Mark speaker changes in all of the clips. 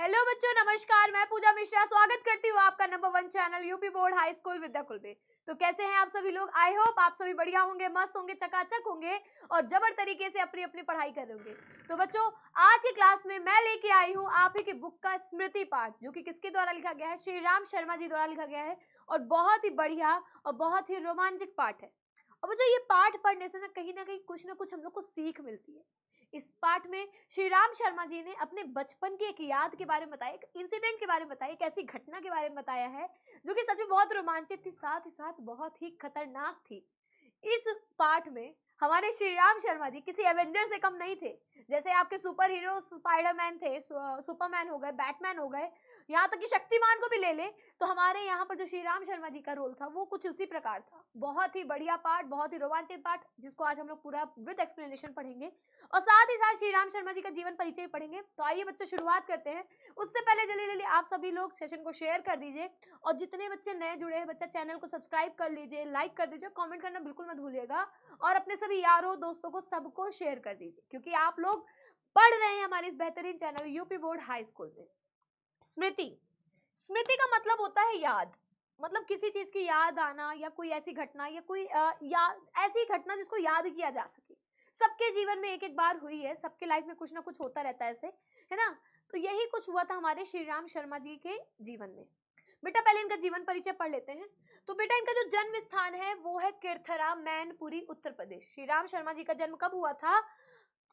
Speaker 1: Hello बच्चों, नमस्कार। मैं पूजा मिश्रा स्वागत करती हूँ आपका number 1 channel UP board high school Vidyakul में। तो कैसे हैं आप सभी लोग? आई होप आप सभी बढ़िया होंगे, मस्त होंगे, चकाचक होंगे और जबर तरीके से अपनी अपनी पढ़ाई कर रहे होंगे। तो बच्चों, आज की क्लास में मैं लेके आई हूँ आप ही की बुक का स्मृति पाठ, जो कि किसके द्वारा लिखा गया है? श्री राम शर्मा जी द्वारा लिखा गया है और बहुत ही बढ़िया और बहुत ही रोमांचक पाठ है। और बच्चों, ये पाठ पढ़ने से ना कहीं कुछ ना कुछ हम लोग को सीख मिलती है। इस पाठ में श्री राम शर्मा जी ने अपने बचपन की एक याद के बारे में बताया, एक इंसिडेंट के बारे में बताया, एक ऐसी घटना के बारे में बताया है जो कि सच में बहुत रोमांचित थी, साथ ही साथ बहुत ही खतरनाक थी। इस पाठ में हमारे श्री राम शर्मा जी किसी एवेंजर से कम नहीं थे। जैसे आपके सुपर हीरो स्पाइडरमैन थे, सुपरमैन हो गए, बैटमैन हो गए, यहाँ तक कि शक्तिमान को भी ले ले, तो हमारे यहाँ पर जो श्री राम शर्मा जी का रोल था वो कुछ उसी प्रकार था। बहुत ही बढ़िया पाठ, बहुत ही रोमांचक पाठ, जिसको आज हम लोग पूरा विद एक्सप्लेनेशन पढ़ेंगे और साथ ही साथ श्री राम शर्मा जी का जीवन परिचय पढ़ेंगे। तो आइए बच्चों, शुरुआत करते हैं। उससे पहले जल्दी जल्दी आप सभी लोग सेशन को शेयर कर दीजिए और जितने बच्चे नए जुड़े हैं, बच्चा चैनल को सब्सक्राइब कर लीजिए, लाइक कर दीजिए, कमेंट करना बिल्कुल मत भूलिएगा और अपने सभी यारों दोस्तों को सबको शेयर कर दीजिए, क्योंकि आप लोग पढ़ रहे हैं हमारे इस बेहतरीन channel UP board high school में। स्मृति, स्मृति का मतलब होता है याद। मतलब किसी चीज की याद आना या कोई ऐसी घटना या कोई ऐसी घटना जिसको याद किया जा सके। सबके जीवन में एक एक बार हुई है, सबके लाइफ में कुछ ना कुछ होता रहता है ऐसे, है ना? तो यही कुछ हुआ था हमारे श्री राम शर्मा जी के जीवन में। बेटा पहले इनका जीवन परिचय पढ़ लेते हैं। तो बेटा इनका जो जन्म स्थान है वो है किरथरा, मैनपुरी, उत्तर प्रदेश। श्री राम शर्मा जी का जन्म कब हुआ था?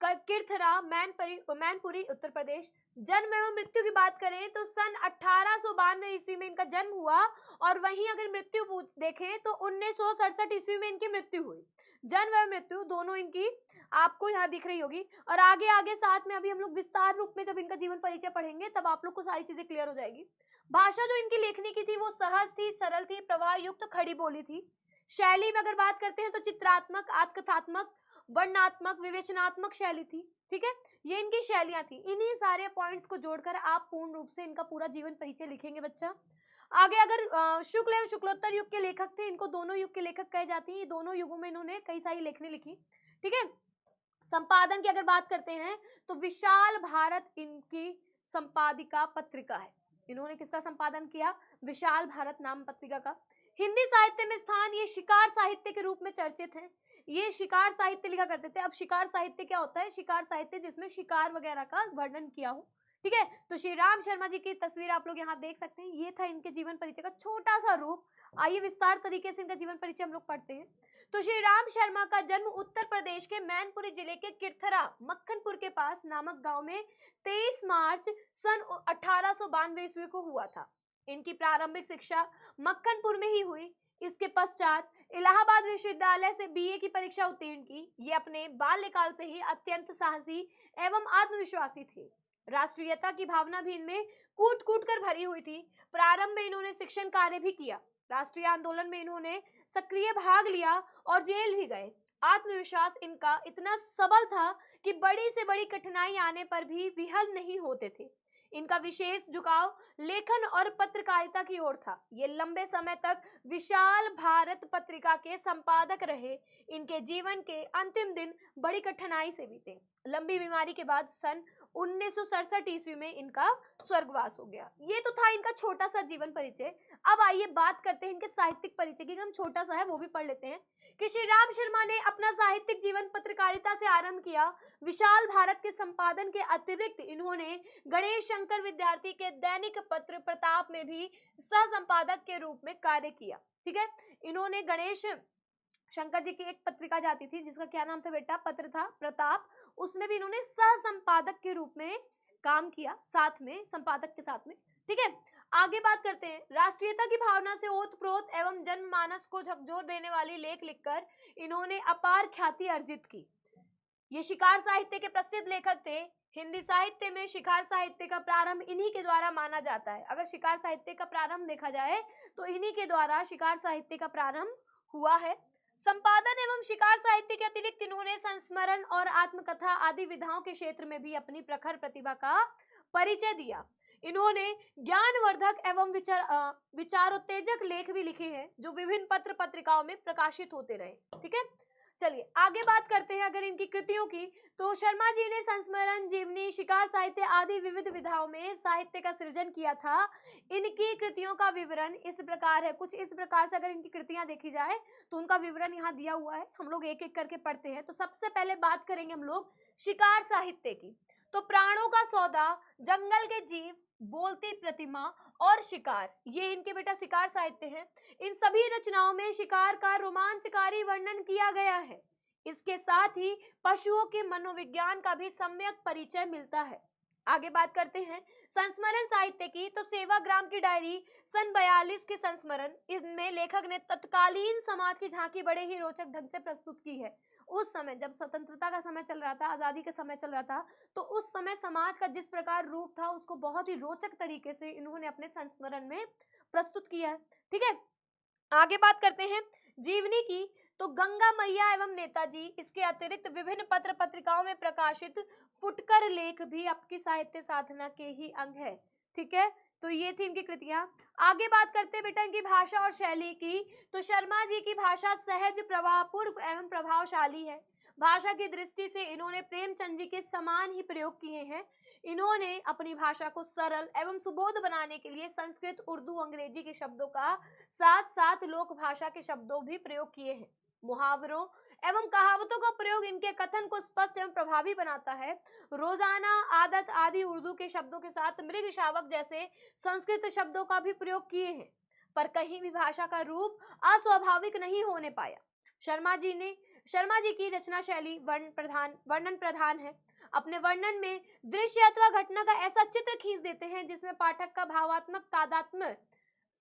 Speaker 1: किरथरा, मैनपुरी, उत्तर प्रदेश। जन्म एवं मृत्यु की बात करें तो सन 1892 ईस्वी में इनका जन्म हुआ और वहीं अगर मृत्यु देखें तो 1967 ईस्वी में इनकी मृत्यु हुई। जन्म एवं मृत्यु दोनों इनकी आपको यहाँ दिख रही होगी और आगे आगे साथ में अभी हम लोग विस्तार रूप में जब इनका जीवन परिचय पढ़ेंगे तब आप लोग को सारी चीजें क्लियर हो जाएगी। भाषा जो इनकी लेखनी की थी वो सहज थी, सरल थी, प्रवाह युक्त, खड़ी बोली थी। शैली में अगर बात करते हैं तो चित्रात्मक, आत्मकथात्मक, वर्णनात्मक, विवेचनात्मक शैली थी। ठीक है, ये इनकी शैलियां थी। इन्हीं सारे पॉइंट्स को जोड़कर आप पूर्ण रूप से इनका पूरा जीवन परिचय लिखेंगे बच्चा। आगे अगर शुक्ल एवं शुक्लोत्तर युग के लेखक थे, इनको दोनों युग के लेखक कहे जाते हैं। ये दोनों युगों में इन्होंने कई सारी लेखनी लिखी। ठीक है, संपादन की अगर बात करते हैं तो विशाल भारत इनकी संपादिका पत्रिका है। इन्होंने किसका संपादन किया? विशाल भारत नाम पत्रिका का। हिंदी साहित्य में स्थान, ये शिकार साहित्य के रूप में चर्चित हैं। ये शिकार साहित्य लिखा करते थे। अब शिकार साहित्य क्या होता है? शिकार साहित्य जिसमें शिकार वगैरह का वर्णन किया हो। ठीक है, तो श्री राम शर्मा जी की तस्वीर आप लोग यहाँ देख सकते हैं। ये था इनके जीवन परिचय का छोटा सा रूप। आइए विस्तार तरीके से इनका जीवन परिचय हम लोग पढ़ते हैं। तो श्री राम शर्मा का जन्म उत्तर प्रदेश के मैनपुरी जिले के किरथरा, मक्खनपुर के पास नामक गांव में 23 मार्च सन 1892 ईस्वी को हुआ था। इनकी प्रारंभिक शिक्षा मक्खनपुर में ही हुई। इसके पश्चात इलाहाबाद विश्वविद्यालय से बीए की परीक्षा उत्तीर्ण की। ये अपने बाल्यकाल से ही अत्यंत साहसी एवं आत्मविश्वासी थे। राष्ट्रीयता की भावना भी इनमें कूट कूट कर भरी हुई थी। प्रारंभ में इन्होंने शिक्षण कार्य भी किया। राष्ट्रीय आंदोलन में इन्होंने सक्रिय भाग लिया और जेल भी गए। आत्मविश्वास इनका इतना सबल था कि बड़ी से बड़ी कठिनाई आने पर भी विहल नहीं होते थे। इनका विशेष झुकाव लेखन और पत्रकारिता की ओर था। ये लंबे समय तक विशाल भारत पत्रिका के संपादक रहे। इनके जीवन के अंतिम दिन बड़ी कठिनाई से बीते। लंबी बीमारी के बाद सन 1967 ईस्वी में इनका स्वर्गवास हो गया। ये तो था इनका छोटा सा जीवन परिचय। अब आइए बात करते हैं इनके साहित्यिक परिचय की। हम छोटा सा है वो भी पढ़ लेते हैं कि श्री राम शर्मा ने अपना साहित्यिक जीवन पत्रकारिता से आरंभ किया। विशाल भारत के संपादन के अतिरिक्त इन्होंने गणेश शंकर विद्यार्थी के दैनिक पत्र प्रताप में भी सह संपादक के रूप में कार्य किया। ठीक है, इन्होंने गणेश शंकर जी की एक पत्रिका जाती थी जिसका क्या नाम था बेटा? पत्र था प्रताप। उसमें भी इन्होंने सह संपादक के रूप में काम किया, साथ में संपादक के साथ में। ठीक है, आगे बात करते हैं। राष्ट्रीयता की भावना से ओतप्रोत एवं जनमानस को झकझोर देने वाली लेख लिखकर इन्होंने अपार ख्याति अर्जित की। ये शिकार साहित्य के प्रसिद्ध लेखक थे। हिंदी साहित्य में शिकार साहित्य का प्रारंभ इन्हीं के द्वारा माना जाता है। अगर शिकार साहित्य का प्रारंभ देखा जाए तो इन्हीं के द्वारा शिकार साहित्य का प्रारंभ हुआ है। संपादन एवं शिकार साहित्य के अतिरिक्त इन्होंने संस्मरण और आत्मकथा आदि विधाओं के क्षेत्र में भी अपनी प्रखर प्रतिभा का परिचय दिया। इन्होंने ज्ञानवर्धक एवं विचारोत्तेजक लेख भी लिखे हैं जो विभिन्न पत्र पत्रिकाओं में प्रकाशित होते रहे। ठीक है, चलिए आगे बात करते हैं अगर इनकी कृतियों की, तो शर्मा जी ने संस्मरण, जीवनी, शिकार साहित्य आदि विविध विधाओं में साहित्य का सृजन किया था। इनकी कृतियों का विवरण इस प्रकार है, कुछ इस प्रकार से अगर इनकी कृतियां देखी जाए तो उनका विवरण यहाँ दिया हुआ है, हम लोग एक एक करके पढ़ते हैं। तो सबसे पहले बात करेंगे हम लोग शिकार साहित्य की। तो प्राणों का सौदा, जंगल के जीव, बोलती प्रतिमा और शिकार, ये इनके बेटा शिकार साहित्य है। इन सभी रचनाओं में शिकार का रोमांचकारी वर्णन किया गया है। इसके साथ ही पशुओं के मनोविज्ञान का भी सम्यक परिचय मिलता है। आगे बात करते हैं संस्मरण साहित्य की। तो सेवाग्राम की डायरी सन 42 के संस्मरण, इनमें लेखक ने तत्कालीन समाज की झांकी बड़े ही रोचक ढंग से प्रस्तुत की है। उस समय जब स्वतंत्रता का समय चल रहा था, आजादी का समय चल रहा था, तो उस समय समाज का जिस प्रकार रूप था उसको बहुत ही रोचक तरीके से इन्होंने अपने संस्मरण में प्रस्तुत किया है। ठीक है, आगे बात करते हैं जीवनी की। तो गंगा मैया एवं नेताजी, इसके अतिरिक्त विभिन्न पत्र पत्रिकाओं में प्रकाशित फुटकर लेख भी आपकी साहित्य साधना के ही अंग है। ठीक है, तो ये थी इनकी कृतियां। आगे बात करते हैं बेटा इनकी भाषा और शैली की। तो शर्मा जी की भाषा सहज, प्रवाहपूर्ण एवं प्रभावशाली है। भाषा की दृष्टि से इन्होंने प्रेमचंद जी के समान ही प्रयोग किए हैं। इन्होंने अपनी भाषा को सरल एवं सुबोध बनाने के लिए संस्कृत, उर्दू, अंग्रेजी के शब्दों का साथ साथ लोक भाषा के शब्दों भी प्रयोग किए हैं। मुहावरों एवं कहावतों का प्रयोग इनके कथन को स्पष्ट एवं प्रभावी बनाता है। रोजाना आदत आदि उर्दू के शब्दों के साथ मृग शावक जैसे संस्कृत शब्दों का भी प्रयोग किए हैं, पर कहीं भी भाषा का रूप अस्वाभाविक नहीं होने पाया। शर्मा जी की रचना शैली वर्णन प्रधान है। अपने वर्णन में दृश्य अथवा घटना का ऐसा चित्र खींच देते हैं जिसमें पाठक का भावात्मक तादात्म्य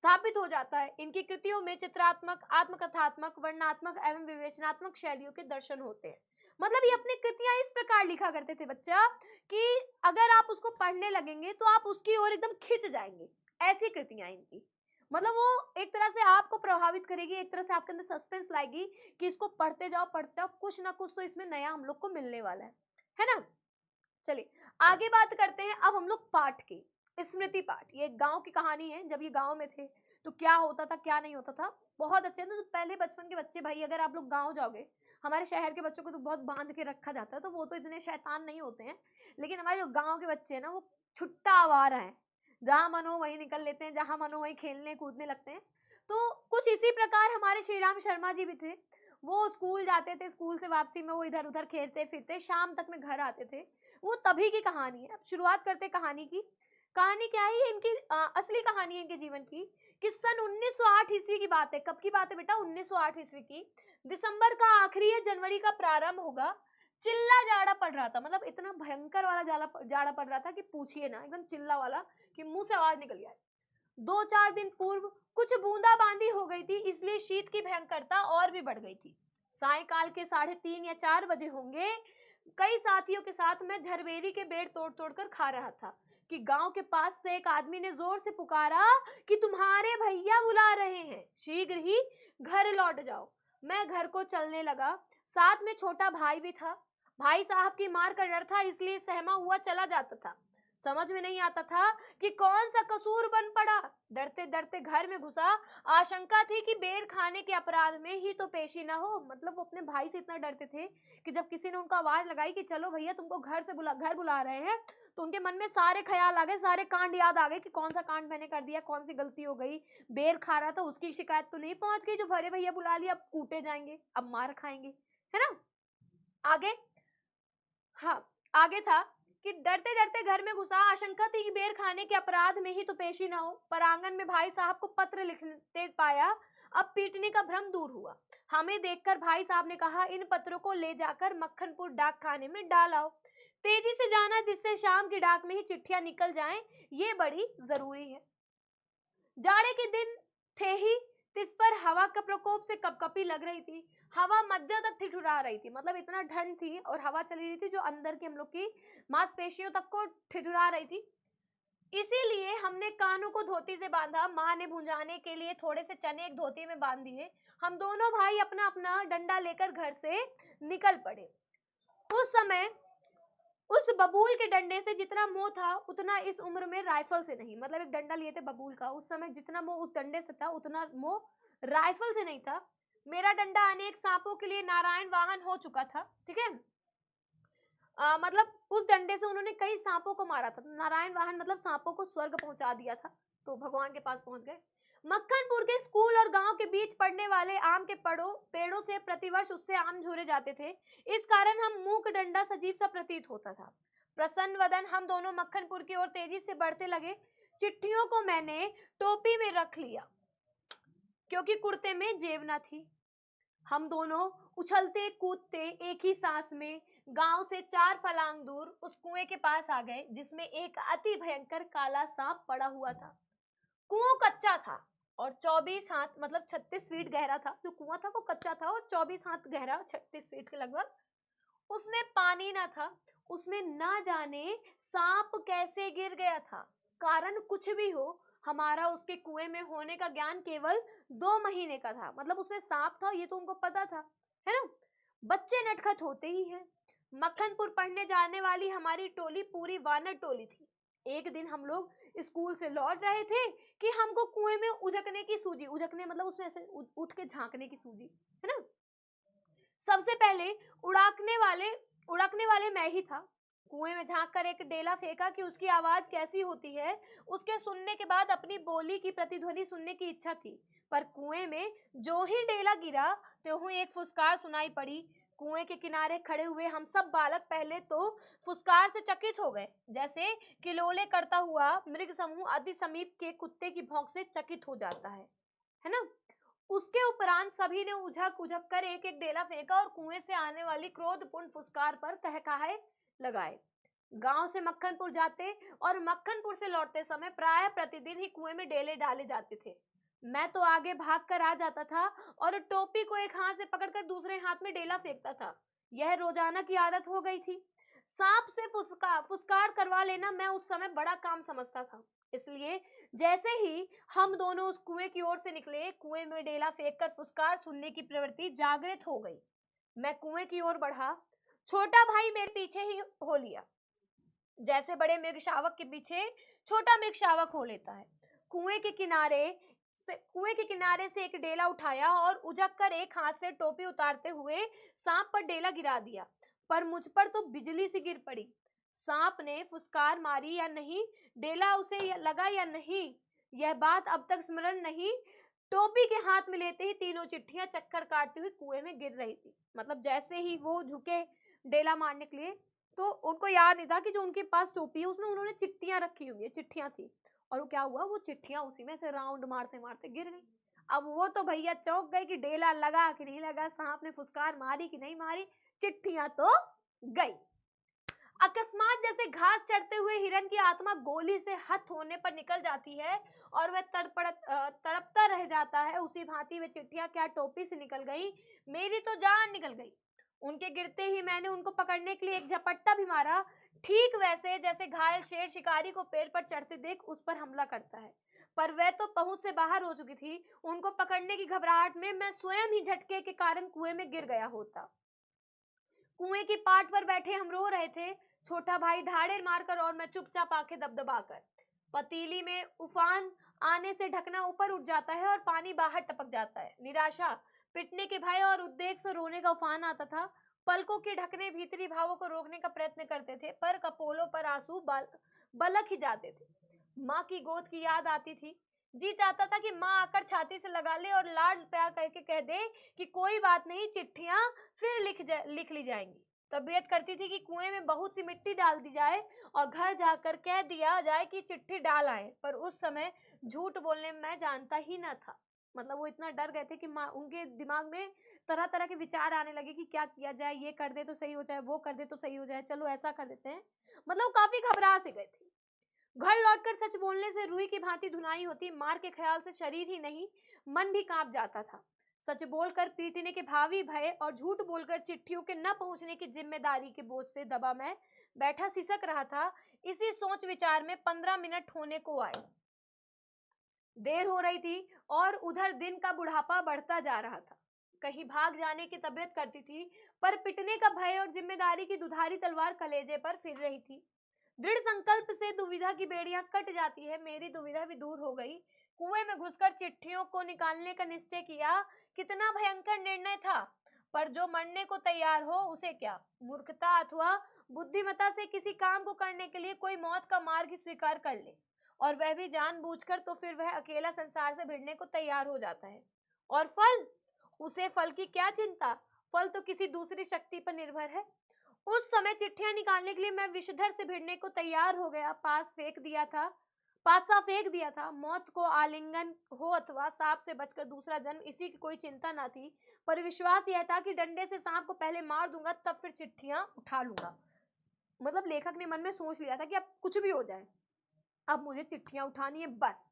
Speaker 1: स्थापित हो जाता है। इनकी कृतियों में चित्रात्मक, आत्मकथात्मक, वर्णनात्मक एवं विवेचनात्मक शैलियों के दर्शन होते हैं। मतलब ये अपनी कृतियां इस प्रकार लिखा करते थे बच्चा कि अगर आप उसको पढ़ने लगेंगे तो आप उसकी ओर एकदम खिंच जाएंगे। ऐसी कृतियां इनकी, मतलब वो एक तरह से आपको प्रभावित करेगी, एक तरह से आपके अंदर सस्पेंस लाएगी कि इसको पढ़ते जाओ, कुछ ना कुछ तो इसमें नया हम लोग को मिलने वाला है ना। चलिए आगे बात करते हैं अब हम लोग पाठ की। स्मृति पाठ, ये गांव की कहानी है। जब ये गांव में थे तो क्या होता था क्या नहीं होता था, बहुत अच्छे। तो पहले बचपन के बच्चे भाई, अगर आप लोग गांव जाओगे, हमारे शहर के बच्चों को तो बहुत बांध के रखा जाता है, तो वो तो इतने शैतान नहीं होते हैं। लेकिन हमारे जो गांव के बच्चे हैं ना, वो छुट्टा आवारा है, जहां मन हो वहीं निकल लेते हैं, जहां मन हो वहीं खेलने कूदने लगते हैं। तो कुछ इसी प्रकार हमारे श्री राम शर्मा जी भी थे। वो स्कूल जाते थे, स्कूल से वापसी में वो इधर उधर खेलते फिरते शाम तक में घर आते थे। वो तभी की कहानी है। अब शुरुआत करते कहानी की। कहानी क्या है, ये इनकी असली कहानी है इनके जीवन की। कि सन 1908 ईस्वी की बात है। कब की बात है बेटा? 1908 ईस्वी की। दिसंबर का आखिरी है, जनवरी का प्रारंभ होगा। चिल्ला जाड़ा पड़ रहा था, मतलब इतना भयंकर वाला जाड़ा पड़ रहा था कि पूछिए ना, एकदम चिल्ला वाला कि मुंह से आवाज निकल जाए। 2-4 दिन पूर्व कुछ बूंदाबांदी हो गई थी, इसलिए शीत की भयंकरता और भी बढ़ गई थी। सायकाल के 3:30 या 4 बजे होंगे, कई साथियों के साथ मैं झरबेरी के पेड़ तोड़ तोड़ कर खा रहा था कि गांव के पास से एक आदमी ने जोर से पुकारा कि तुम्हारे भैया बुला रहे हैं, शीघ्र ही घर लौट जाओ। मैं घर को चलने लगा, साथ में छोटा भाई भी था। भाई साहब की मार का डर था, इसलिए सहमा हुआ चला जाता था। समझ में नहीं आता था कि कौन सा कसूर बन पड़ा। डरते डरते घर में घुसा। आशंका थी कि बेर खाने के अपराध में ही तो पेशी ना हो। मतलब वो अपने भाई से इतना डरते थे कि जब किसी ने उनको आवाज लगाई कि चलो भैया तुमको घर बुला रहे हैं, तो उनके मन में सारे ख्याल आ गए, सारे कांड याद आ गए कि कौन सा कांड मैंने कर दिया, कौन सी गलती हो गई। बेर खा रहा था, उसकी शिकायत तो नहीं पहुंच गई जो बड़े भैया बुला लिया, अब कूटे जाएंगे, अब मार खाएंगे, है ना। आगे, हाँ, आगे था कि डरते डरते घर में घुसा। आशंका थी कि बेर खाने के अपराध में ही तो पेशी ना हो। पर आंगन में भाई साहब को पत्र लिखते पाया। अब पीटने का भ्रम दूर हुआ। हमें देखकर भाई साहब ने कहा, इन पत्रों को ले जाकर मक्खनपुर डाक खाने में डाल आओ। तेजी से जाना, जिससे शाम की डाक में ही चिट्ठियां निकल जाएं, ये बड़ी जरूरी है। जाड़े के दिन थे ही, तिस पर हवा का प्रकोप से कपकपी लग रही थी। हवा मज्जा तक ठिठुरा रही थी, मतलब इतना ठंड थी और हवा चली रही थी जो अंदर की हम लोग की मांसपेशियों तक को ठिठुरा रही थी। इसीलिए हमने कानों को धोती से बांधा। माँ ने भुंजाने के लिए थोड़े से चने एक धोती में बांध दिए। हम दोनों भाई अपना अपना डंडा लेकर घर से निकल पड़े। उस समय उस बबूल के डंडे से जितना मोह था उतना इस उम्र में राइफल से नहीं। मतलब एक डंडा लिए थे बबूल का, उस समय जितना मोह उस डंडे से था उतना मोह राइफल से नहीं था। मेरा डंडा अनेक सांपों के लिए नारायण वाहन हो चुका था। ठीक है, मतलब उस डंडे से उन्होंने कई सांपों को मारा था। नारायण वाहन मतलब सांपों को स्वर्ग पहुंचा दिया था, तो भगवान के पास पहुंच गए। मक्खनपुर के स्कूल और गांव के बीच पड़ने वाले आम के पेड़ों से प्रतिवर्ष उससे आम झोरे जाते थे। इस कारण हम मूक डंडा सजीव सा प्रतीत होता था। प्रसन्न वदन हम दोनों मक्खनपुर की ओर तेजी से बढ़ते लगे। चिट्ठियों को मैंने टोपी में रख लिया क्योंकि कुर्ते में जेब न थी। हम दोनों उछलते कूदते एक ही सांस में गांव से 4 फलांग दूर उस कुएं के पास आ गए जिसमें एक अति भयंकर काला सांप पड़ा हुआ था। कुआं कच्चा था और 24 हाथ मतलब 36 फीट गहरा था। जो कुआं था वो कच्चा था और 24 हाथ गहरा, 36 फीट के लगभग। उसमें पानी ना था। उसमें ना जाने सांप कैसे गिर गया था। कारण कुछ भी हो, हमारा उसके कुएं में होने का ज्ञान केवल 2 महीने का था। मतलब उसमें सांप था ये तो उनको पता था, है ना। बच्चे नटखट होते ही हैं। मक्खनपुर पढ़ने जाने वाली हमारी टोली पूरी वानर टोली थी। एक दिन हम लोग स्कूल से लौट रहे थे कि हमको कुएं में उजकने की सूझी। उजकने मतलब उसमें ऐसे उठ के झांकने की सूझी, है ना। सबसे पहले उड़कने वाले मैं ही था। कुएं में झांक कर एक डेला फेंका कि उसकी आवाज कैसी होती है। उसके सुनने के बाद अपनी बोली की प्रतिध्वनि सुनने की इच्छा थी। पर कुएं में जो ही डेला गिरा त्यों ही एक फुसकार सुनाई पड़ी। कुएं के किनारे खड़े हुए हम सब बालक पहले तो फुसकार से चकित हो गए, जैसे किलोले करता हुआ मृग समूह अति समीप के कुत्ते की भौंक से चकित हो जाता है ना। उसके उपरांत सभी ने उझक उझक कर एक एक डेला फेंका और कुएं से आने वाली क्रोधपूर्ण फुसकार पर कहकाहे लगाए। गांव से मक्खनपुर जाते और मक्खनपुर से लौटते समय प्राय प्रतिदिन ही कुएं में डेले डाले जाते थे। मैं तो आगे भाग कर आ जाता था और टोपी को एक हाथ से पकड़कर दूसरे हाथ में डेला फेंकता था। यह रोजाना की आदत हो गई थी। सांप से फुसकार करवा लेना मैं उस समय बड़ा काम समझता था। इसलिए जैसे ही हम दोनों उस कुएं की ओर से निकले, कुएं में डेला फेंककर फुसकार सुनने की प्रवृत्ति जागृत हो गई। मैं कुएं की ओर बढ़ा। छोटा भाई मेरे पीछे ही हो लिया, जैसे बड़े मृग शावक के पीछे छोटा मृग शावक हो लेता है। कुएं के किनारे से एक डेला उठाया और उजक कर एक हाथ से टोपी उतारते हुए सांप पर डेला गिरा दिया। पर मुझ पर तो बिजली सी गिर पड़ी। सांप ने फुसकार मारी या नहीं, डेला उसे लगा या नहीं, यह बात अब तक स्मरण नहीं। टोपी के हाथ में लेते ही तीनों चिट्ठियां चक्कर काटती हुई कुएं में गिर रही थी। मतलब जैसे ही वो झुके डेला मारने के लिए, तो उनको याद नहीं था कि जो उनके पास टोपी है उसमें उन्होंने चिट्ठियां रखी हुई है, चिट्ठियां थी। और वो क्या हुआ, वो चिट्ठियां उसी में से राउंड मारते मारते गिर गई। अब वो तो भैया चौंक गए कि डेला लगा कि नहीं लगा, सांप ने फुसकार मारी कि नहीं मारी, चिट्ठियां तो गई। अकस्मात जैसे घास चढ़ते हुए हिरन की आत्मा गोली से हत होने पर निकल जाती है और वह तड़पता रह जाता है, उसी भांति वे चिट्ठियां क्या टोपी से निकल गई। मेरी तो जान निकल गई। उनके गिरते ही मैंने उनको पकड़ने के लिए एक झपट्टा भी मारा, ठीक वैसे जैसे घायल शेर शिकारी को पेड़ पर चढ़ते देख उस पर हमला करता है। पर वह तो पहुंच से बाहर हो चुकी थी। उनको पकड़ने की घबराहट में मैं स्वयं ही झटके के कारण कुएं में गिर गया होता। कुएं की पाट पर बैठे हम रो रहे थे, छोटा भाई ढाड़े मारकर और मैं चुपचाप आंखें दबदबाकर। पतीली में उफान आने से ढकना ऊपर उठ जाता है और पानी बाहर टपक जाता है। निराशा, पिटने के भय और उद्वेग से रोने का उफान आता था। पलकों के ढकने भीतरी भावों को रोकने का प्रयत्न करते थे, पर कपोलों पर आंसू बलक ही जाते थे। माँ की गोद की याद आती थी। जी चाहता था कि माँ आकर छाती से लगा ले और लाड प्यार करके कह दे कि कोई बात नहीं, चिट्ठियां फिर लिख ली जाएंगी। तबीयत करती थी कि कुएं में बहुत सी मिट्टी डाल दी जाए और घर जाकर कह दिया जाए कि चिट्ठी डाल आए। पर उस समय झूठ बोलने में जानता ही ना था। मतलब वो इतना डर गए थे कि उनके दिमाग में तरह तरह के विचार आने लगे कि क्या किया जाए, ये कर दे तो सही हो जाए, वो कर दे तो सही हो जाए, चलो ऐसा कर देते हैं। मतलब काफी घबरा से गए थे। घर लौटकर सच बोलने से रुई की भांति धुनाई होती। मार के ख्याल से शरीर ही नहीं मन भी कांप जाता था। सच बोलकर पीटने के भावी भय और झूठ बोलकर चिट्ठियों के न पहुंचने की जिम्मेदारी के बोझ से दबा मैं बैठा सिसक रहा था। इसी सोच विचार में 15 मिनट होने को आए। देर हो रही थी और उधर दिन का बुढ़ापा बढ़ता जा रहा था। कहीं भाग जाने की तबीयत करती थी, पर पिटने का भय और जिम्मेदारी की दुधारी तलवार कलेजे पर फिर रही थी। दृढ़ संकल्प से दुविधा की बेड़ियां कट जाती है। मेरी दुविधा भी दूर हो गई। कुएं में घुसकर चिट्ठियों को निकालने का निश्चय किया। कितना भयंकर निर्णय था। पर जो मरने को तैयार हो उसे क्या, मूर्खता अथवा बुद्धिमत्ता से किसी काम को करने के लिए कोई मौत का मार्ग ही स्वीकार कर ले, और वह भी जानबूझकर, तो फिर वह अकेला संसार से भिड़ने को तैयार हो जाता है। और फल, उसे फल की क्या चिंता, फल तो किसी दूसरी शक्ति पर निर्भर है। उस समय चिट्ठियां निकालने के लिए मैं विषधर से भिड़ने को तैयार हो गया। पासा फेंक दिया था। मौत को आलिंगन हो अथवा सांप से बचकर दूसरा जन्म, इसी की कोई चिंता ना थी। पर विश्वास यह था कि डंडे से सांप को पहले मार दूंगा, तब फिर चिट्ठियां उठा लूंगा। मतलब लेखक ने मन में सोच लिया था कि अब कुछ भी हो जाए, अब मुझे चिट्ठियां उठानी है बस।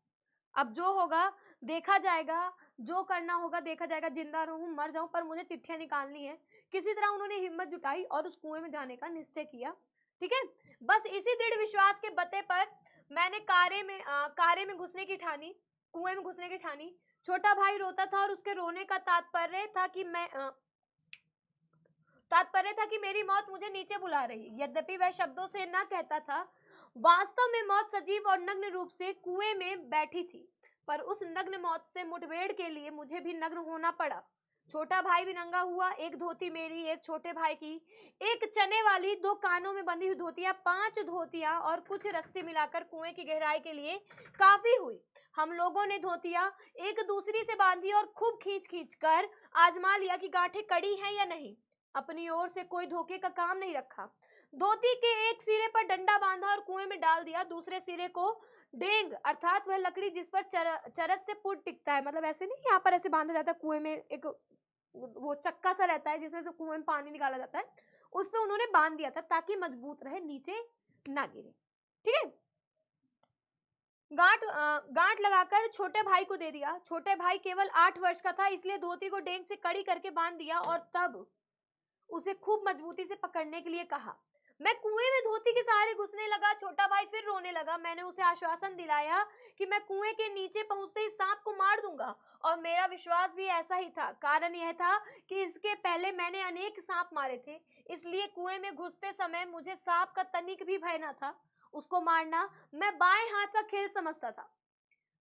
Speaker 1: अब जो होगा देखा जाएगा, जो करना होगा देखा जाएगा, जिंदा रहूं मर जाऊं, पर मुझे चिट्ठियां निकालनी है। किसी तरह उन्होंने हिम्मत जुटाई और उस कुएं में जाने का निश्चय किया। ठीक है, बस इसी दृढ़ विश्वास के बते पर मैंने कारे में घुसने की ठानी, कुएं में घुसने की ठानी। छोटा भाई रोता था और उसके रोने का तात्पर्य था कि मेरी मौत मुझे नीचे बुला रही। यद्यपि वह शब्दों से न कहता था, वास्तव में मौत सजीव और नग्न रूप से कुएं में बैठी थी। पर उस नग्न मौत से मुठभेड़ के लिए मुझे भी नग्न होना पड़ा। छोटा भाई भी नंगा हुआ। एक धोती मेरी, एक छोटे भाई की, एक चने वाली, 2 कानों में बंधी हुई धोतियां, 5 धोतियां और कुछ रस्सी मिलाकर कुएं की गहराई के लिए काफी हुई। हम लोगों ने धोतियां एक दूसरी से बांधी और खूब खींच खींच कर आजमा लिया कि गांठें कड़ी हैं या नहीं। अपनी ओर से कोई धोखे का काम नहीं रखा। धोती के एक सिरे पर डंडा बांधा और कुएं में डाल दिया। दूसरे सिरे को डेंग अर्थात वह लकड़ी जिस पर चरस से पुट टिकता है, मतलब ऐसे नहीं, यहाँ पर ऐसे बांधा जाता है कुएं में, एक वो चक्का सा रहता है जिसमें से कुएं में पानी निकाला जाता है, उस पे उन्होंने बांध दिया था ताकि मजबूत रहे, नीचे ना गिरे। ठीक है, गांठ लगाकर छोटे भाई को दे दिया। छोटे भाई केवल 8 वर्ष का था, इसलिए धोती को डेंग से कड़ी करके बांध दिया और तब उसे खूब मजबूती से पकड़ने के लिए कहा। मैं कुएं में धोती के सहारे घुसने लगा। छोटा भाई फिर रोने लगा। मैंने उसे आश्वासन दिलाया कि मैं कुएं के नीचे पहुंचते ही सांप को मार दूंगा, और मेरा विश्वास भी ऐसा ही था। कारण यह था कि इसके पहले मैंने अनेक सांप मारे थे, इसलिए कुएं में घुसते समय मुझे सांप का तनिक भी भय न था। उसको मारना मैं बाएं हाथ का खेल समझता था।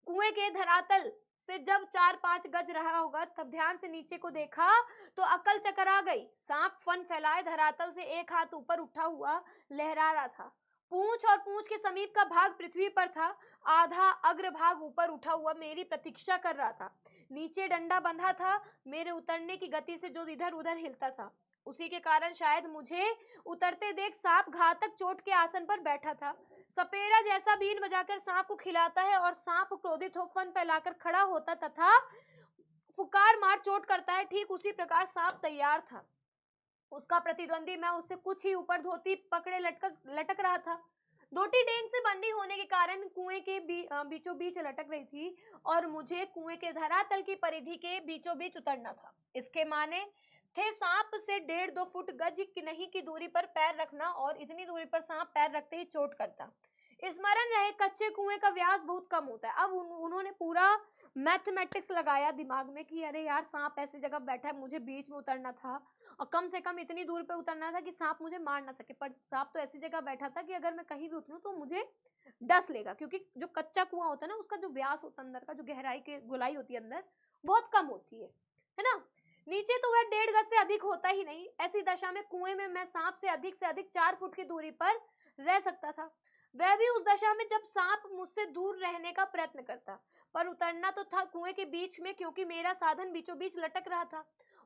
Speaker 1: कुएं के धरातल से जब 4-5 गज रहा होगा, तब ध्यान से नीचे को देखा तो अकल चकरा गई। सांप फन फैलाए धरातल से एक हाथ ऊपर उठा हुआ लहरा रहा था। पूंछ और पूंछ के समीप का भाग पृथ्वी पर था। आधा अग्र भाग ऊपर उठा हुआ मेरी प्रतीक्षा कर रहा था। नीचे डंडा बंधा था। मेरे उतरने की गति से जो इधर उधर हिलता था, उसी के कारण शायद मुझे उतरते देख सांप घातक चोट के आसन पर बैठा था। सपेरा जैसा बीन बजाकर सांप को खिलाता है और सांप क्रोधित हो फन फैलाकर खड़ा होता तथा फुकार मार चोट करता है, ठीक उसी प्रकार सांप तैयार था। उसका प्रतिद्वंदी मैं उससे कुछ ही ऊपर धोती पकड़े लटक रहा था। धोती डेंग से बंधी होने के कारण कुएं के बीचों बीच लटक रही थी और मुझे कुएं के धरातल की परिधि के बीचों बीच उतरना था। इसके माने थे सांप से 1.5-2 फुट गज नहीं की दूरी पर पैर रखना, और इतनी दूरी पर सांप पैर रखते ही चोट करता। स्मरण रहे, कच्चे कुएं का व्यास बहुत कम होता है। अब उन्होंने पूरा मैथमेटिक्स लगाया दिमाग में कि अरे यार, सांप ऐसी जगह बैठा है, मुझे बीच में उतरना था और कम से कम इतनी दूर पे उतरना था कि सांप मुझे मार ना सके। पर सांप तो ऐसी जगह बैठा था कि अगर मैं कहीं भी उतरूं तो मुझे डस लेगा, क्योंकि जो कच्चा कुआं होता है ना, उसका जो व्यास होता है अंदर का, जो गहराई की गोलाई होती है अंदर, बहुत कम होती है ना। नीचे तो वह 1.5 गज से अधिक होता ही नहीं। ऐसी दशा में कुएं में मैं सांप से अधिक 4 फुट की दूरी पर रह सकता था, वह भी उस दशा में जब सांप मुझसे दूर रहने का प्रयत्न करता। पर उतरना तो था कुएं के बीच में, क्योंकि मेरा साधन बीचों बीच लटक रहा था।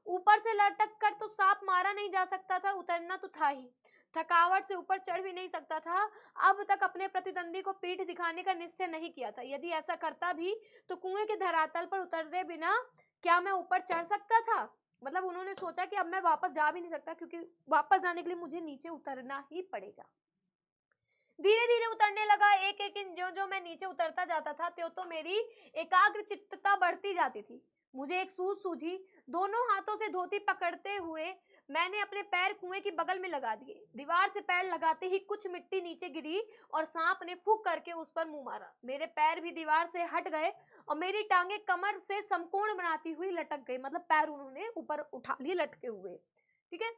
Speaker 1: ऊपर से लटक कर तो सांप मारा नहीं जा सकता था, उतरना तो था ही। थकावट से ऊपर चढ़ भी नहीं सकता था। अब तक अपने प्रतिद्वंदी को पीठ दिखाने का निश्चय नहीं किया था। यदि ऐसा करता भी तो कुएं के धरातल पर उतरे बिना क्या मैं ऊपर चढ़ सकता था? मतलब उन्होंने सोचा कि अब मैं वापस जा भी नहीं सकता, क्योंकि वापस जाने के लिए मुझे नीचे उतरना ही पड़ेगा। धीरे धीरे उतरने लगा। एक एक इंच जो मैं नीचे उतरता जाता था, त्यों तो मेरी एकाग्र चित्तता बढ़ती जाती थी। मुझे एक सूझ सूझी। दोनों हाथों से धोती पकड़ते हुए मैंने अपने पैर कुएं की बगल में लगा दिए। दीवार से पैर लगाते ही कुछ मिट्टी नीचे गिरी और सांप ने फूंक करके उस पर मुंह मारा। मेरे पैर भी दीवार से हट गए और मेरी टांगे कमर से समकोण बनाती हुई लटक गई। मतलब पैर उन्होंने ऊपर उठा लिए लटके हुए। ठीक है,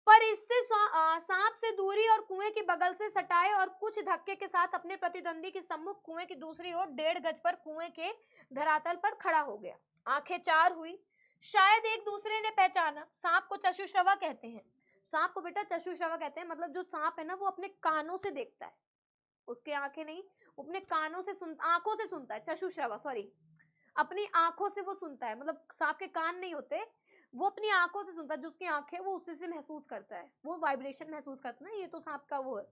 Speaker 1: पर इससे सांप से दूरी और कुएं के बगल से सटाए और कुछ धक्के के साथ अपने प्रतिद्वंदी के सम्मुख कुएं की दूसरी ओर 1.5 गज पर कुएं के धरातल पर खड़ा हो गया। आंखें चार हुई। शायद एक दूसरे ने पहचाना। सांप को चक्षुश्रवा कहते हैं। सांप को बेटा चक्षुश्रवा कहते हैं, मतलब जो सांप है ना वो अपने कानों से देखता है, उसके आंखें नहीं, अपने कानों से आंखों से सुनता है। चक्षुश्रवा, सॉरी, अपनी आंखों से वो सुनता है, मतलब सांप के कान नहीं होते, वो अपनी आंखों से सुनता है। जो उसकी आंखें वो उसी से महसूस करता है, वो वाइब्रेशन महसूस करता है ना, ये तो सांप का वो है।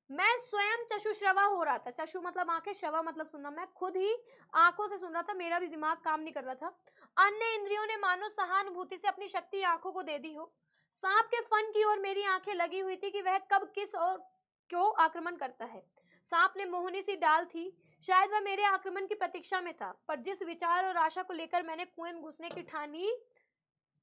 Speaker 1: मैं स्वयं चक्षुश्रवा हो रहा था। चक्षु मतलब आंखें, श्रवा मतलब सुनना। मैं खुद ही आंखों से सुन रहा था, मेरा भी दिमाग काम नहीं कर रहा था। अन्य इंद्रियों ने मानो सहानुभूति से अपनी शक्ति आंखों को दे दी हो। सांप के फन की ओर मेरी आंखें लगी हुई थी कि वह कब किस और क्यों आक्रमण करता है। सांप ने मोहनी सी डाल थी, शायद वह मेरे आक्रमण की प्रतीक्षा में था, पर जिस विचार और आशा को लेकर मैंने कुएं में घुसने की ठानी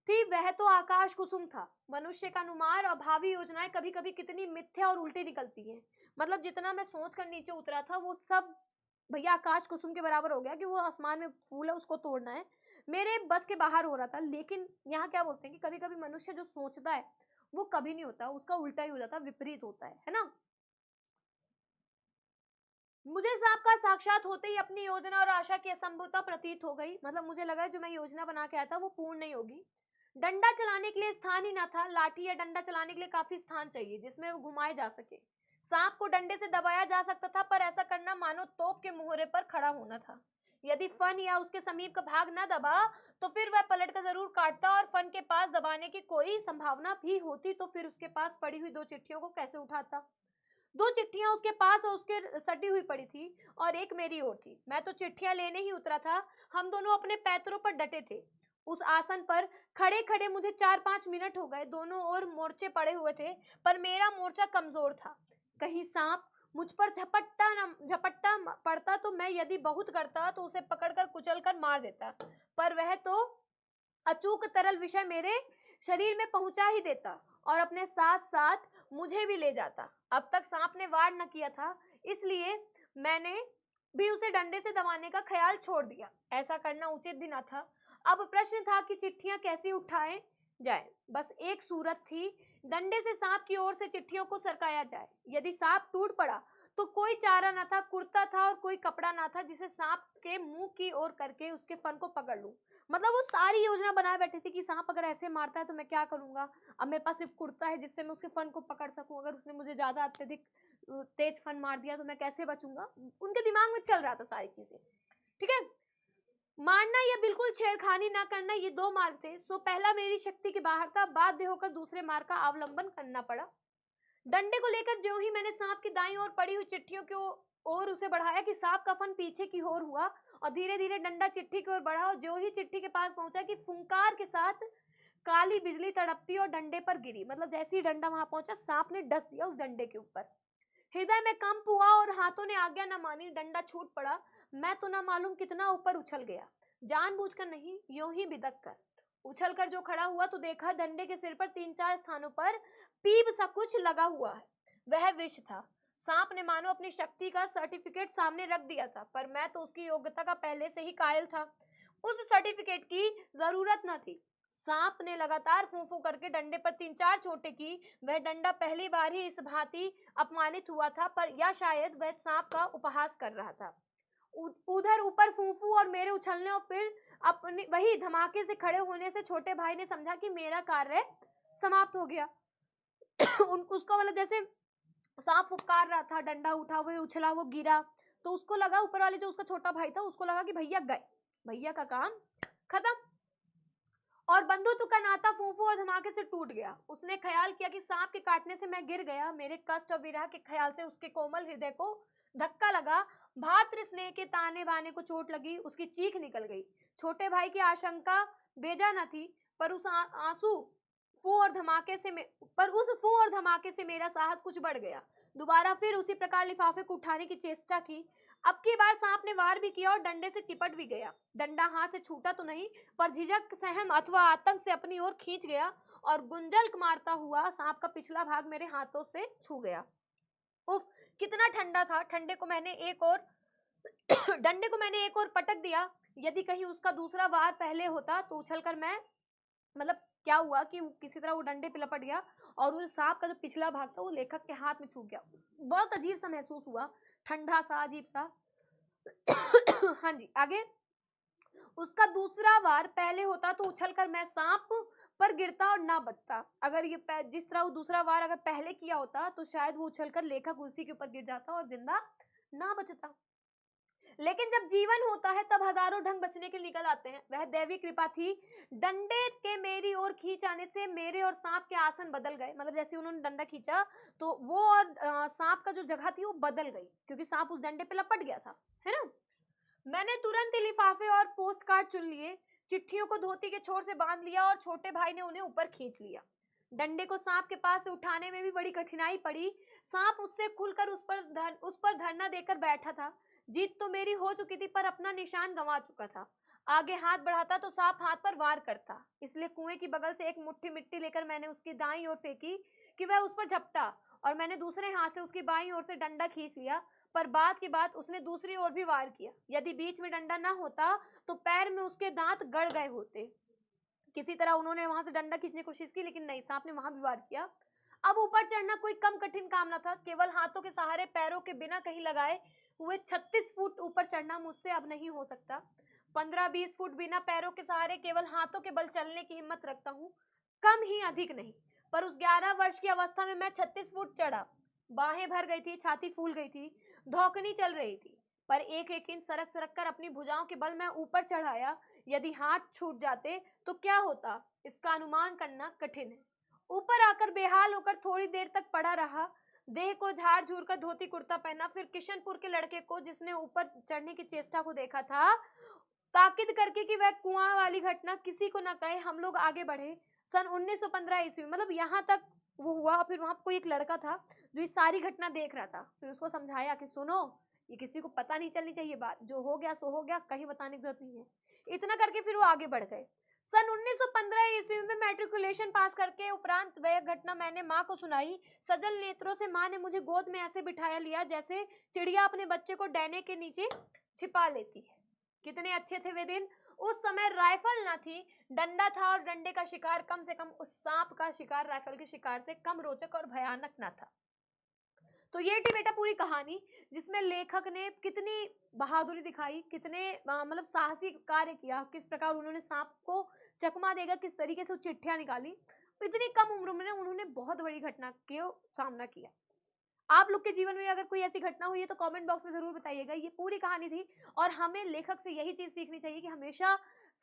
Speaker 1: थी वह तो आकाश कुसुम था। मनुष्य का अनुमान और भावी योजनाएं कभी कभी कितनी मिथ्या और उल्टी निकलती हैं। मतलब जितना मैं सोच कर नीचे उतरा था वो सब भैया आकाश कुसुम के बराबर हो गया कि वो आसमान में फूल है उसको तोड़ना है, मेरे बस के बाहर हो रहा था। लेकिन यहाँ क्या बोलते हैं कि कभी कभी मनुष्य जो सोचता है वो कभी नहीं होता, उसका उल्टा ही हो जाता, विपरीत होता है ना। मुझे सांप का साक्षात होते ही अपनी योजना और आशा की असंभवता प्रतीत हो गई। मतलब मुझे लगा जो मैं योजना बना के आया था वो पूर्ण नहीं होगी। डंडा चलाने के लिए स्थान ही ना था। लाठी या डंडा चलाने के लिए काफी स्थान चाहिए जिसमें वो घुमाए जा सके। सांप को डंडे से दबाया जा सकता था, पर ऐसा करना मानो तोप के मुहरे पर खड़ा होना था। यदि फन या उसके समीप का भाग न दबा तो फिर वह पलट कर जरूर काटता, और फन के पास दबाने की कोई संभावना भी होती तो फिर उसके पास पड़ी हुई 2 चिट्ठियों को कैसे उठाता। 2 चिट्ठियां उसके पास और उसके सटी हुई पड़ी थी और एक मेरी ओर थी। मैं तो चिट्ठियां लेने ही उतरा था। हम दोनों अपने पैरों पर डटे थे। उस आसन पर खड़े खड़े मुझे 4-5 मिनट हो गए। दोनों ओर मोर्चे पड़े हुए थे, पर मेरा मोर्चा कमजोर था। कहीं सांप मुझ पर झपट्टा पड़ता तो मैं यदि बहुत करता तो उसे पकड़कर कुचलकर मार देता, पर वह तो अचूक तरल विषय मेरे शरीर में पहुंचा ही देता और अपने साथ साथ मुझे भी ले जाता। अब तक सांप ने वार न किया था, इसलिए मैंने भी उसे डंडे से दबाने का ख्याल छोड़ दिया। ऐसा करना उचित भी न था। अब प्रश्न था कि चिट्ठियां कैसे उठाए जाए। बस एक सूरत थी, डंडे से सांप की ओर से चिट्ठियों को सरकाया जाए। यदि सांप टूट पड़ा तो कोई चारा न था। कुर्ता था और कोई कपड़ा ना था जिसे सांप के मुंह की ओर करके उसके फन को पकड़ लूं। मतलब वो सारी योजना बनाए बैठी थी कि सांप अगर ऐसे मारता है तो मैं क्या करूंगा। अब मेरे पास सिर्फ कुर्ता है जिससे मैं उसके फन को पकड़ सकूं, अगर उसने मुझे ज्यादा अत्यधिक तेज फन मार दिया तो मैं कैसे बचूंगा। उनके दिमाग में चल रहा था सारी चीजें, ठीक है। मारना या बिल्कुल छेड़खानी ना करना, ये 2 मार्ग थे। सो पहला मेरी शक्ति के बाहर था, बाध्य होकर दूसरे मार्ग का अवलंबन करना पड़ा। डंडे को लेकर ज्यों ही मैंने सांप की दाईं ओर पड़ी हुई चिट्ठियों की ओर उसे बढ़ाया कि सांप का फन पीछे की ओर हुआ और धीरे धीरे डंडा चिट्ठी की ओर बढ़ा, और ज्यों ही चिट्ठी के पास पहुंचा कि फुंकार के साथ काली बिजली तड़पती और डंडे पर गिरी। मतलब जैसे ही डंडा वहां पहुंचा सांप ने डस दिया उस डंडे के ऊपर। हृदय में कंप हुआ और हाथों ने आज्ञा न मानी। डंडा छूट पड़ा। मैं तो ना मालूम कितना ऊपर उछल गया, जानबूझकर नहीं, यूं ही बिदक कर। उछलकर जो खड़ा हुआ तो देखा डंडे के सिर पर 3-4 स्थानों पर पीप सा कुछ लगा हुआ है। वह विष था। सांप ने मानो अपनी शक्ति का सर्टिफिकेट सामने रख दिया था, पर मैं तो उसकी योग्यता का पहले से ही कायल था। उस सर्टिफिकेट की जरूरत न थी। सांप ने लगातार फूं-फूं करके डंडे पर 3-4 चोटें की। वह डंडा पहली बार ही इस भांति अपमानित हुआ था, पर या शायद वह सांप का उपहास कर रहा था। उधर ऊपर फूंफू और मेरे उछलने और फिर अपने वही धमाके से खड़े होने से छोटे भाई ने समझा कि मेरा कार्य समाप्त हो गया। उसको मतलब जैसे सांप फुफकार रहा था, डंडा उठा, वो उछला, वो गिरा, तो उसको लगा, ऊपर वाले जो उसका छोटा भाई था उसको लगा कि भैया गए, भैया का काम खत्म। और बंधुत्व का नाता फूंफू और धमाके से टूट गया। उसने ख्याल किया कि सांप के काटने से मैं गिर गया। मेरे कष्ट और विरह के ख्याल से उसके कोमल हृदय को धक्का लगा। भातृ स्नेह के ताने बाने को चोट लगी, उसकी चीख निकल गई। छोटे भाई की आशंका बेजा न थी, पर उस फू और धमाके से मेरा साहस कुछ बढ़ गया। दोबारा फिर उसी प्रकार लिफाफे को उठाने की चेष्टा की। अब की बार सांप ने वार भी किया और डंडे से चिपट भी गया। डंडा हाथ से छूटा तो नहीं, पर झिझक, सहम अथवा आतंक से अपनी ओर खींच गया और गुंजल्क मारता हुआ सांप का पिछला भाग मेरे हाथों से छू गया। उफ, कितना ठंडा था। डंडे को मैंने एक और पटक दिया। यदि कहीं उसका दूसरा वार पहले होता तो उछलकर मैं, मतलब क्या हुआ कि किसी तरह वो डंडे पे लपट गया और वो सांप का जो पिछला भाग था वो लेखक के हाथ में छूट गया। बहुत अजीब सा महसूस हुआ, ठंडा सा, अजीब सा। हाँ जी, आगे। उसका दूसरा वार पहले होता तो उछलकर मैं सांप पर गिरता और ना बचता। अगर ये जिस तरह वो दूसरा वार अगर पहले किया होता तो शायद वो उछलकर लेखक उसी के ऊपर गिर जाता और जिंदा ना बचता। लेकिन जब जीवन होता है तब हजारों ढंग बचने के निकल आते हैं। वह दैवी कृपा थी। डंडे के मेरी ओर खींच आने से मेरे और सांप के आसन बदल गए। मतलब जैसे उन्होंने डंडा खींचा तो वो और सांप का जो जगह थी वो बदल गई, क्योंकि सांप उस डंडे पे लपट गया था, है ना। मैंने तुरंत ही लिफाफे और पोस्ट कार्ड चुन लिए, चिट्ठियों को धोती के छोर से बांध लिया और छोटे भाई ने उन्हें ऊपर खींच लिया। डंडे को सांप के पास से उठाने में भी बड़ी कठिनाई पड़ी। सांप उससे खुलकर उस पर धरना देकर बैठा था। जीत तो मेरी हो चुकी थी पर अपना निशान गंवा चुका था। आगे हाथ बढ़ाता तो सांप हाथ पर वार करता, इसलिए कुएं की बगल से एक मुट्ठी मिट्टी लेकर मैंने उसकी दाईं ओर फेंकी कि वह उस पर झपटा, और मैंने दूसरे हाथ से उसकी बाईं ओर से डंडा खींच लिया। पर बात की बात उसने दूसरी ओर भी वार किया। यदि बीच में डंडा ना होता तो पैर में उसके दांत गड़ गए होते। किसी तरह उन्होंने वहां से डंडा खींचने की कोशिश की, लेकिन नहीं, सांप ने वहां भी वार किया। अब ऊपर चढ़ना कोई कम कठिन काम न था। केवल हाथों के सहारे, पैरों के बिना कहीं लगाए हुए 36 फुट ऊपर चढ़ना मुझसे अब नहीं हो सकता। 15-20 फुट बिना पैरों के सहारे केवल हाथों के बल चलने की हिम्मत रखता हूँ, कम ही अधिक नहीं। पर उस 11 वर्ष की अवस्था में मैं 36 फुट चढ़ा। बाहें भर गई थी, छाती फूल गई थी, धौकनी चल रही थी। पर एक एक इंच सरक सरक कर अपनी भुजाओं के बल मैं ऊपर चढ़ाया। यदि हाथ छूट जाते तो क्या होता, इसका अनुमान करना कठिन है। ऊपर आकर बेहाल होकर थोड़ी देर तक पड़ा रहा। देह को झाड़ झूर कर धोती कुर्ता पहना। फिर किशनपुर के लड़के को, जिसने ऊपर चढ़ने की चेष्टा को देखा था, ताकीद करके कि वह कुआं वाली घटना किसी को न कहे, हम लोग आगे बढ़े। सन 1915 ईस्वी, मतलब यहाँ तक वो हुआ। फिर वहां कोई एक लड़का था जो इस सारी घटना देख रहा था। फिर उसको समझाया कि सुनो, ये किसी को पता नहीं चलनी चाहिए, बात जो हो गया सो हो गया, कहीं बताने की जरूरत नहीं है। इतना करके फिर वो आगे बढ़ गए। सन 1915 ईस्वी में मैट्रिकुलेशन पास करके उपरांत वह घटना मैंने माँ को सुनाई। सजल नेत्रों से माँ ने मुझे गोद में ऐसे बिठाया लिया जैसे चिड़िया अपने बच्चे को डैने के नीचे छिपा लेती है। कितने अच्छे थे वे दिन। उस समय राइफल ना थी, डंडा था, और डंडे का शिकार कम से कम उस सांप का शिकार राइफल के शिकार से कम रोचक और भयानक ना था। तो ये थी बेटा पूरी कहानी, जिसमें लेखक ने कितनी बहादुरी दिखाई, कितने मतलब साहसी कार्य किया, किस प्रकार उन्होंने सांप को चकमा देगा, किस तरीके से चिट्ठियां निकाली। इतनी कम उम्र में उन्होंने बहुत बड़ी घटना का सामना किया। आप लोग के जीवन में अगर कोई ऐसी घटना हुई है तो कमेंट बॉक्स में जरूर बताइएगा। ये पूरी कहानी थी, और हमें लेखक से यही चीज सीखनी चाहिए कि हमेशा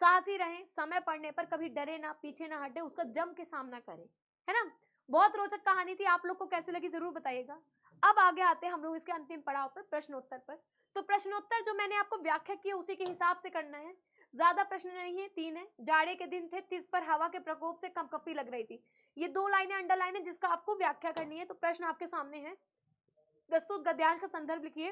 Speaker 1: साहसी रहें, समय पड़ने पर कभी डरे ना, पीछे ना हटे, उसका जम के सामना करें, है ना। बहुत रोचक कहानी थी, आप लोग को कैसे लगी जरूर बताइएगा। अब आगे आते हैं हम लोग इसके अंतिम पड़ाव पर, प्रश्नोत्तर पर। तो प्रश्नोत्तर जो मैंने आपको व्याख्या की उसी के हिसाब से करना है। ज्यादा प्रश्न नहीं है, 3 है। जाड़े के दिन थे, तिस पर हवा के प्रकोप से कंपकपी लग रही थी। ये 2 लाइनें अंडरलाइन है जिसका आपको व्याख्या करनी है। तो प्रश्न आपके सामने है। प्रस्तुत गद्यांश का संदर्भ लिखिए।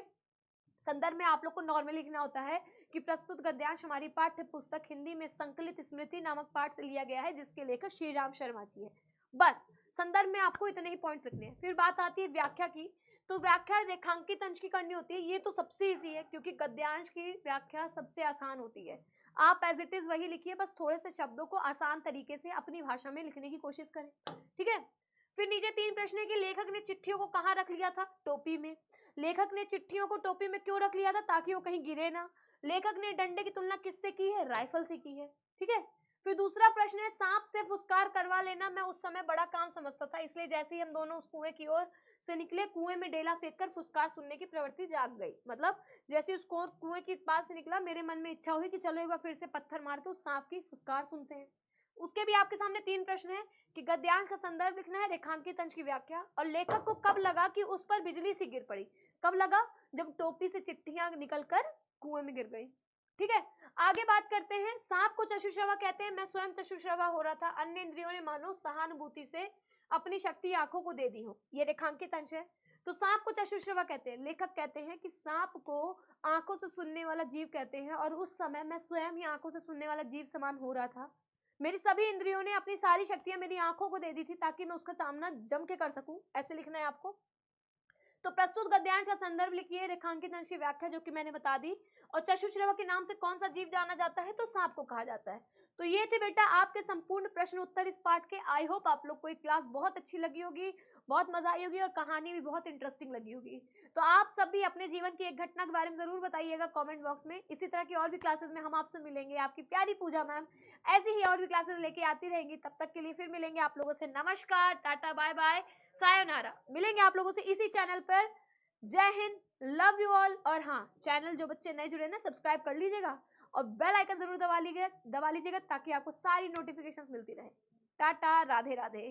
Speaker 1: संदर्भ में आप लोग को नॉर्मली लिखना होता है कि प्रस्तुत गद्यांश हमारी पाठ्य पुस्तक हिंदी में संकलित स्मृति नामक पाठ से लिया गया है, जिसके लेखक श्री राम शर्मा जी है। बस संदर्भ में आपको इतने ही पॉइंट्स लिखने हैं। फिर बात आती है व्याख्या की। तो व्याख्या रेखांकित अंश की करनी होती है। ये तो सबसे इजी है, क्योंकि गद्यांश की व्याख्या सबसे आसान होती है। आप एज इट इज वही लिखिए, बस थोड़े से शब्दों को आसान तरीके से अपनी भाषा में लिखने की कोशिश करें, ठीक है। फिर नीचे 3 प्रश्न है कि लेखक ने चिट्ठियों को कहाँ रख लिया था, टोपी में। लेखक ने चिट्ठियों को टोपी में क्यों रख लिया था, ताकि वो कहीं गिरे ना। लेखक ने डंडे की तुलना किससे की है, राइफल से की है, ठीक है। फिर दूसरा प्रश्न है, सांप से फुसकार करवा लेना मैं उस समय बड़ा काम समझता था, इसलिए जैसे ही हम दोनों उस कुएं की ओर से निकले, कुएं में डेला फेंककर फुसकार सुनने की प्रवृत्ति जाग गई। मतलब जैसे उस कुएं के पास से निकला, मेरे मन में इच्छा हुई कि चलो एक बार फिर से पत्थर मार के उस सांप की फुसकार सुनते हैं। उसके भी आपके सामने 3 प्रश्न है कि गद्यांश का संदर्भ लिखना है, रेखांकित अंश की व्याख्या, और लेखक को कब लगा कि उस पर बिजली सी गिर पड़ी। कब लगा, जब टोपी से चिट्ठियां निकलकर कुएं में गिर गई, ठीक है। आगे बात करते हैं, सांप को चक्षुश्रवा कहते हैं। मैं स्वयं चक्षुश्रवा हो रहा था, अन्य इंद्रियों ने मानो सहानुभूति से अपनी शक्ति आंखों को दे दी हो। ये रेखांकित अंश है। तो सांप को चक्षुश्रवा कहते हैं। लेखक कहते हैं कि सांप को आंखों से सुनने वाला जीव कहते हैं, और उस समय मैं स्वयं ही आंखों से सुनने वाला जीव समान हो रहा था। मेरी सभी इंद्रियों ने अपनी सारी शक्तियां मेरी आंखों को दे दी थी, ताकि मैं उसका सामना जम के कर सकूं। ऐसे लिखना है आपको। तो प्रस्तुत गद्यांश का संदर्भ लिखिए, रेखांकित अंश की व्याख्या जो कि मैंने बता दी, और चक्षुश्रवा के नाम से कौन सा जीव जाना जाता है, तो सांप को कहा जाता है। तो ये थे बेटा आपके संपूर्ण प्रश्न उत्तर इस पाठ के। आई होप आप लोग को ये क्लास बहुत अच्छी लगी होगी, बहुत मजा आई होगी और कहानी भी बहुत इंटरेस्टिंग लगी होगी। तो आप सब भी अपने जीवन की एक घटना के बारे में जरूर बताइएगा कमेंट बॉक्स में। इसी तरह की और भी क्लासेस में हम आपसे मिलेंगे, आपकी प्यारी पूजा मैम ऐसी ही और भी क्लासेस लेके आती रहेंगी। तब तक के लिए फिर मिलेंगे आप लोगों से। नमस्कार, टाटा, बाय बाय, सायोनारा। मिलेंगे आप लोगों से इसी चैनल पर। जय हिंद, लव यू ऑल। और हाँ, चैनल जो बच्चे नए जुड़े ना, सब्सक्राइब कर लीजिएगा और बेल आइकन जरूर दबा लीजिएगा ताकि आपको सारी नोटिफिकेशंस मिलती रहे। टाटा, राधे राधे।